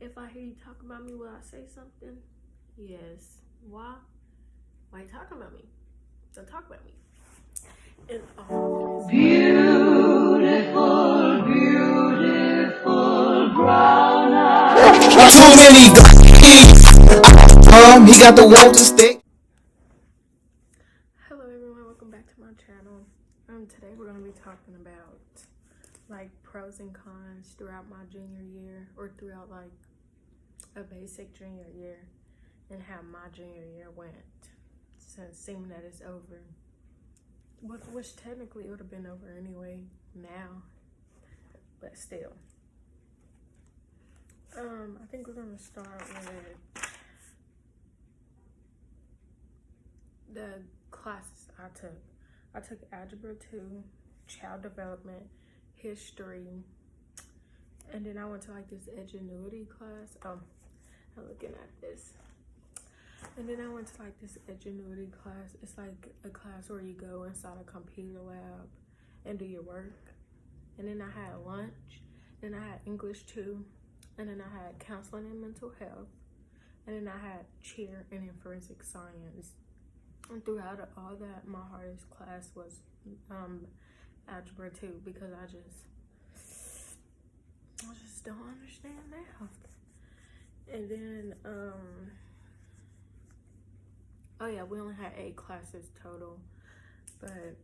If I hear you talk about me, will I say something? Yes. Why? Why you talking about me? Don't talk about me. And Beautiful, beautiful brown eyes. Too many he got the walking stick. hello everyone, welcome back to my channel. Today we're gonna be talking about like pros and cons throughout my junior year, or throughout like a basic junior year, and how my junior year went. Since seeming that it's over, which technically it would have been over anyway now, but still. I think we're gonna start with the classes I took. I took Algebra 2, Child Development, History, and then I went to like this Edgenuity class. Oh, I'm looking at this. And then I went to like this Edgenuity class. It's like a class where you go inside a computer lab and do your work. And then I had lunch. Then I had English 2. And then I had Counseling and Mental Health. And then I had Cheer and then Forensic Science. And throughout all that, my hardest class was Algebra 2, because I just don't understand math. And then oh yeah, we only had 8 classes total, but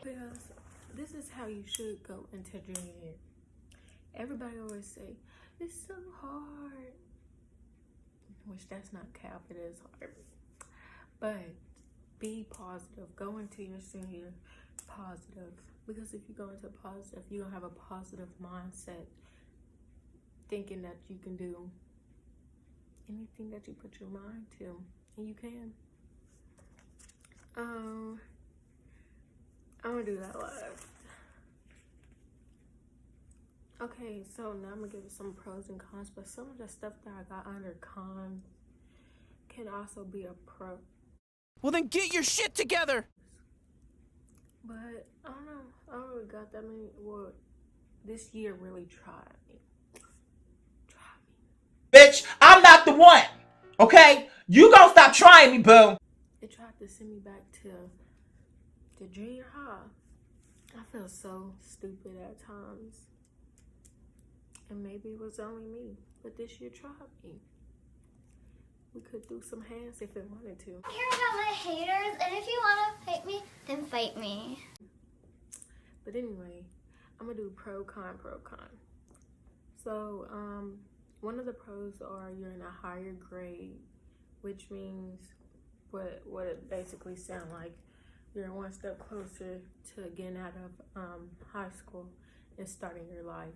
because this is how you should go into junior year. Everybody always say it's so hard, which that's not cap, it is hard. But be positive. Go into your senior year positive, because if you go into positive, you're gonna have a positive mindset, thinking that you can do anything that you put your mind to, and you can. I'm gonna do that live. Okay, so now I'm gonna give you some pros and cons, but some of the stuff that I got under cons can also be a pro. Well, then get your shit together. But I don't know, I don't really got that many. Well, this year really tried me. Bitch, I'm not the one. Okay? You gonna stop trying me, boo. It tried to send me back to junior high. I feel so stupid at times. And maybe it was only me, but this year tried me. We could do some hands if it wanted to. I care about my haters, and if you want to fight me, then fight me. But anyway, I'm gonna do pro con. So one of the pros are you're in a higher grade, which means what it basically sounds like, you're one step closer to getting out of high school and starting your life.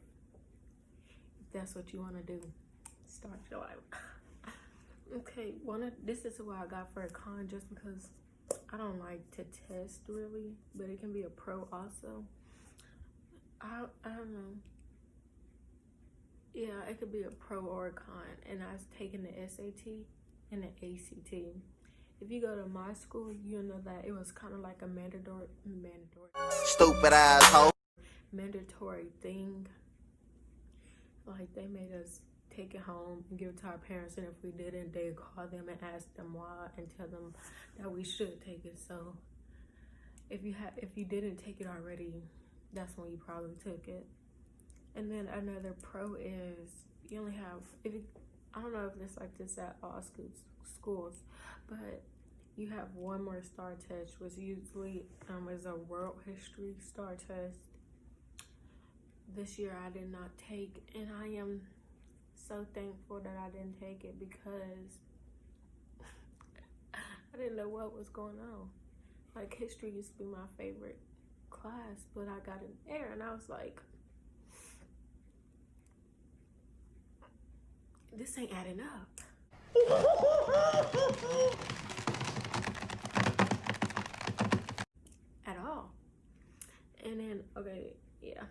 If that's what you want to do, start your life. Okay, this is what I got for a con, just because I don't like to test really, but it can be a pro also. I don't know. Yeah, it could be a pro or a con, and I was taking the SAT and the ACT. If you go to my school, you'll know that it was kind of like a mandatory Stupid asshole. mandatory thing. Like, they made us take it home and give it to our parents, and if we didn't, they'd call them and ask them why and tell them that we should take it. So if you didn't take it already, that's when you probably took it. And then another pro is you only have, I don't know if it's like this at all schools, but you have one more STAR test, which usually is a world history STAR test. This year I did not take, and I am so thankful that I didn't take it, because I didn't know what was going on. Like, history used to be my favorite class, but I got an error, and I was like, this ain't adding up. At all. And then, okay, yeah.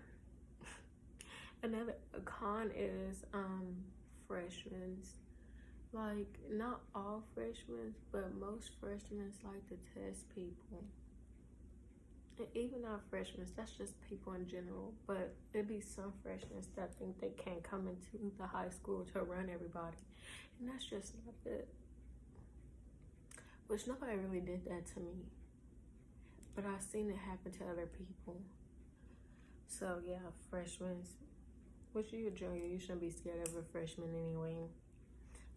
Another con is freshmen, Like, not all freshmen, but most freshmen like to test people. And even not freshmen, that's just people in general. But it'd be some freshmen that think they can't come into the high school to run everybody. And that's just not it. Which nobody really did that to me. But I've seen it happen to other people. So yeah, freshmen. Which you're a junior, you shouldn't be scared of a freshman anyway.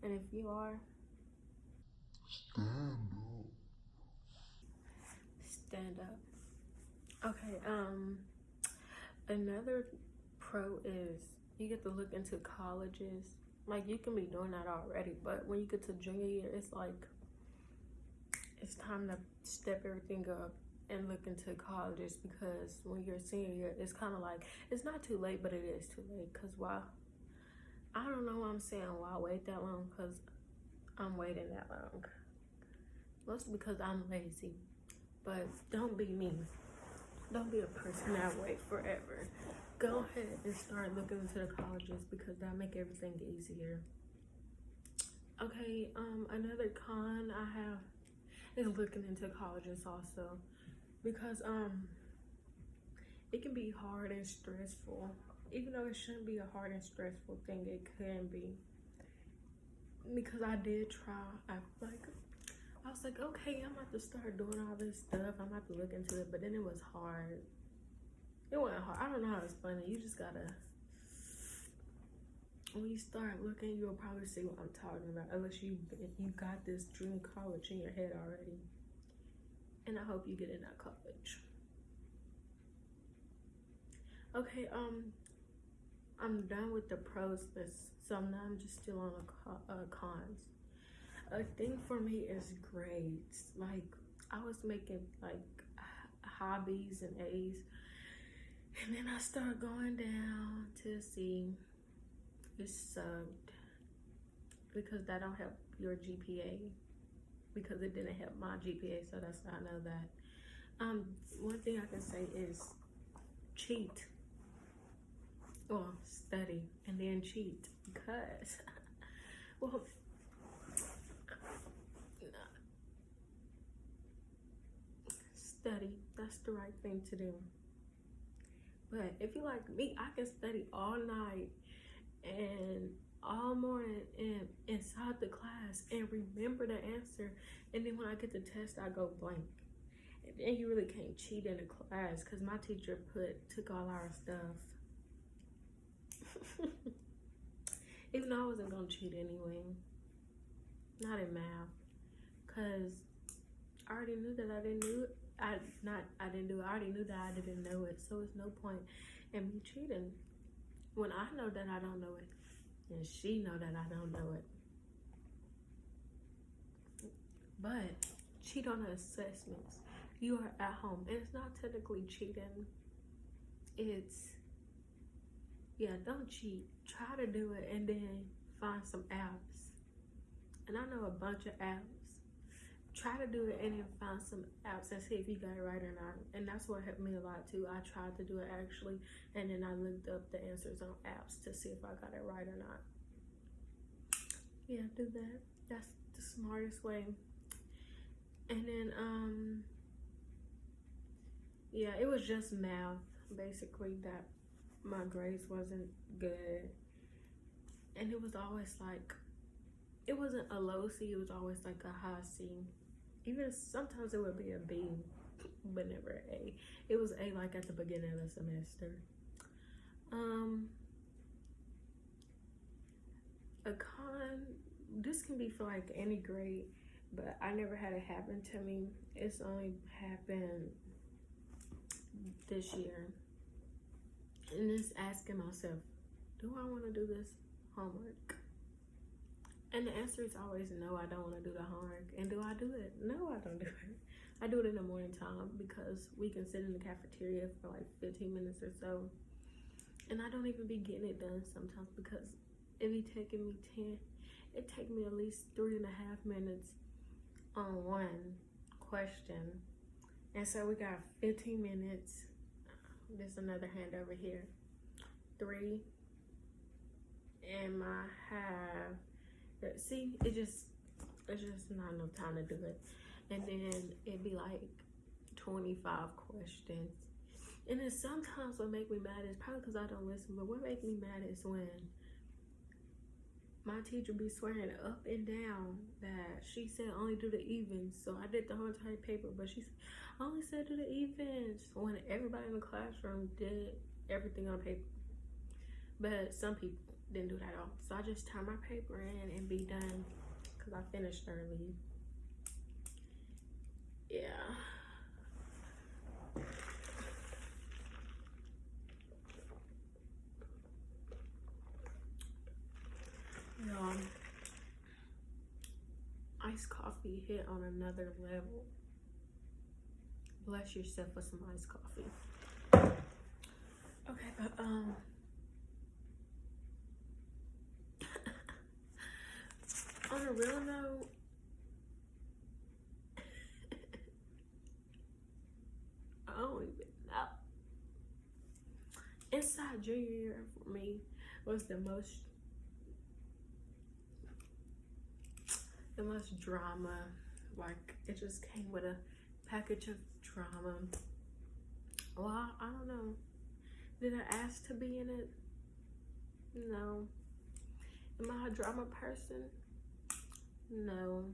And if you are, stand up. Okay, another pro is you get to look into colleges. Like, you can be doing that already, but when you get to junior year, it's like, it's time to step everything up and look into colleges, because when you're a senior year, it's kind of like, it's not too late, but it is too late. Because why? I don't know why I'm saying why wait that long, because I'm waiting that long. Mostly because I'm lazy. But don't be me. Don't be a person that wait forever. Go ahead and start looking into the colleges, because that'll make everything easier. Okay, another con I have is looking into colleges also, because it can be hard and stressful. Even though it shouldn't be a hard and stressful thing, it can be. Because I did try. I was like, okay, I'm about to start doing all this stuff. I'm about to look into it, but then it was hard. It wasn't hard. I don't know how to explain it. You just gotta, when you start looking, you'll probably see what I'm talking about. Unless you got this dream college in your head already. And I hope you get in that college. Okay, I'm done with the pros list, so now I'm just still on the cons. A thing for me is grades. Like, I was making like hobbies and A's, and then I started going down to C. It sucked, because that don't help your GPA, because it didn't help my GPA, so that's how I know that. One thing I can say is cheat. Well, study and then cheat, because well, study, that's the right thing to do. But if you like me, I can study all night and all morning and inside the class and remember the answer, and then when I get the test, I go blank. And then you really can't cheat in the class, because my teacher took all our stuff. Even though I wasn't gonna cheat anyway, not in math, because I already knew that I didn't do it. I already knew that I didn't know it, so it's no point in me cheating when I know that I don't know it and she know that I don't know it. But cheat on the assessments. You are at home, and it's not technically cheating. It's, yeah, don't cheat. Try to do it and then find some apps. And I know a bunch of apps. Try to do it and then find some apps and see if you got it right or not. And that's what helped me a lot too. I tried to do it actually, and then I looked up the answers on apps to see if I got it right or not. Yeah, do that. That's the smartest way. And then yeah, it was just math basically that my grades wasn't good, and it was always like, it wasn't a low C, it was always like a high C. Even sometimes it would be a B, but never an A. It was A like at the beginning of the semester. A con, this can be for like any grade, but I never had it happen to me. It's only happened this year. And just asking myself, do I want to do this homework? And the answer is always no, I don't want to do the homework. And do I do it? No, I don't do it. I do it in the morning time, because we can sit in the cafeteria for like 15 minutes or so. And I don't even be getting it done sometimes, because it be taking me it take me at least 3.5 minutes on one question. And so we got 15 minutes. There's another hand over here. 3 and my half See, it's just not enough time to do it. And then it'd be like 25 questions. And then sometimes what make me mad is probably because I don't listen, but what make me mad is when my teacher be swearing up and down that she said only do the evens. So I did the whole entire paper, but she only said do the evens when everybody in the classroom did everything on the paper. But some people didn't do that at all. So I just turn my paper in and be done because I finished early. Yeah. Iced coffee hit on another level. Bless yourself with some iced coffee. Okay, but on a real note, I don't even know. Inside junior year for me was the most drama. Like, it just came with a package of drama. Well, I don't know. Did I ask to be in it? No. Am I a drama person? No.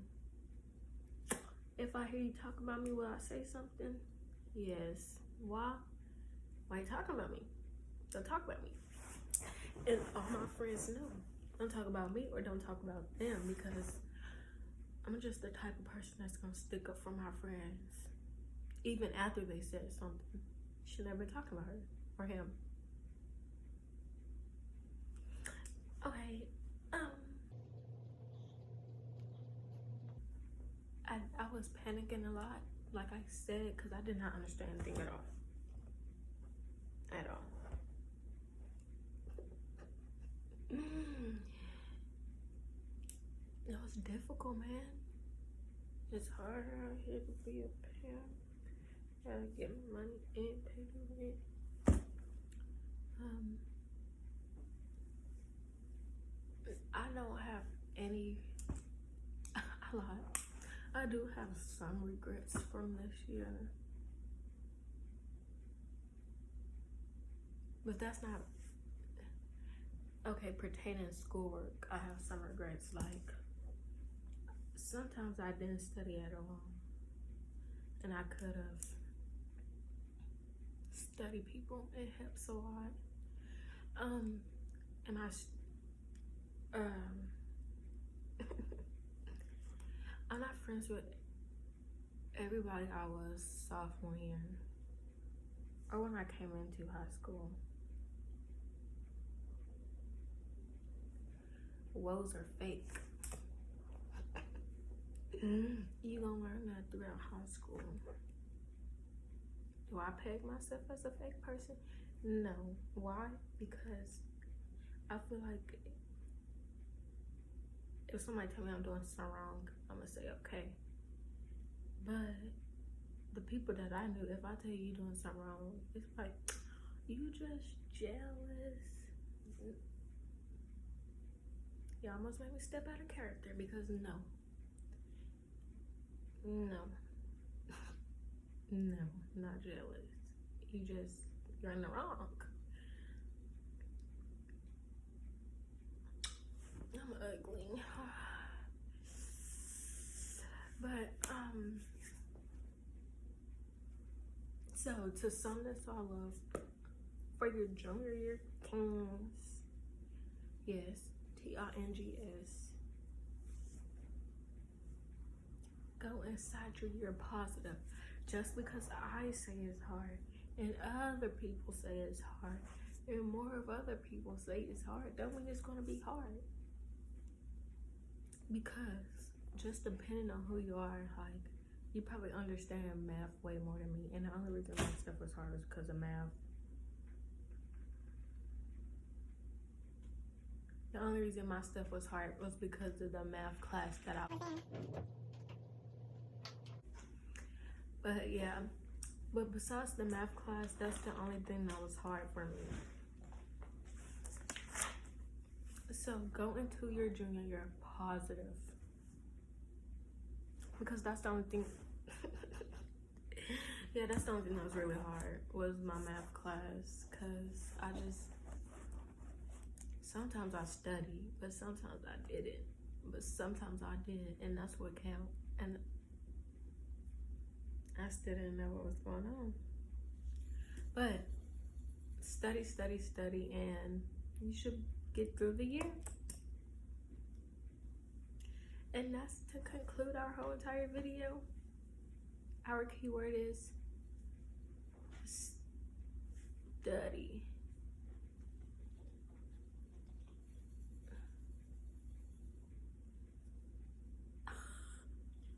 If I hear you talk about me, will I say something? Yes. Why? Why are you talking about me? Don't talk about me. And all my friends know. Don't talk about me or don't talk about them, because I'm just the type of person that's gonna stick up for my friends. Even after they said something. Should never talk about her or him. Okay, I was panicking a lot, like I said, because I did not understand anything at all. At all. It was difficult, man. It's hard out here to be a parent. Gotta get money and pay the rent. I don't have any. I lied. I do have some regrets from this year, but that's not okay. Pertaining to schoolwork, I have some regrets. Like, sometimes I didn't study at all, and I could have studied people. It helps a lot. And I'm not friends with everybody I was sophomore year or when I came into high school. Woes are fake. You gonna learn that throughout high school. Do I peg myself as a fake person? No. Why? Because I feel like if somebody tell me I'm doing something wrong, I'm gonna say okay. But the people that I knew, if I tell you you're doing something wrong, it's like, you just jealous. You almost made me step out of character, because no, not jealous. You're in the wrong. I'm ugly. But so to sum this all up, for your junior year kings, yes, TINGS, go inside your year positive. Just because I say it's hard and other people say it's hard and more of other people say it's hard, don't mean it's gonna be hard. Because just depending on who you are, like, you probably understand math way more than me. And the only reason my stuff was hard is because of math. The only reason my stuff was hard was because of the math class that I was in. But yeah, but besides the math class, that's the only thing that was hard for me. So go into your junior year positive. Because that's the only thing. Yeah, that's the only thing that was really hard was my math class. Cause I just, sometimes I studied, but sometimes I didn't. But sometimes I did, and that's what counts. And I still didn't know what was going on. But study, study, study, and you should get through the year. And that's to conclude our whole entire video. Our keyword is study.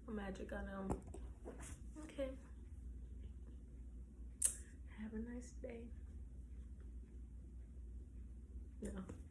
Magic, I know. Okay. Have a nice day. No.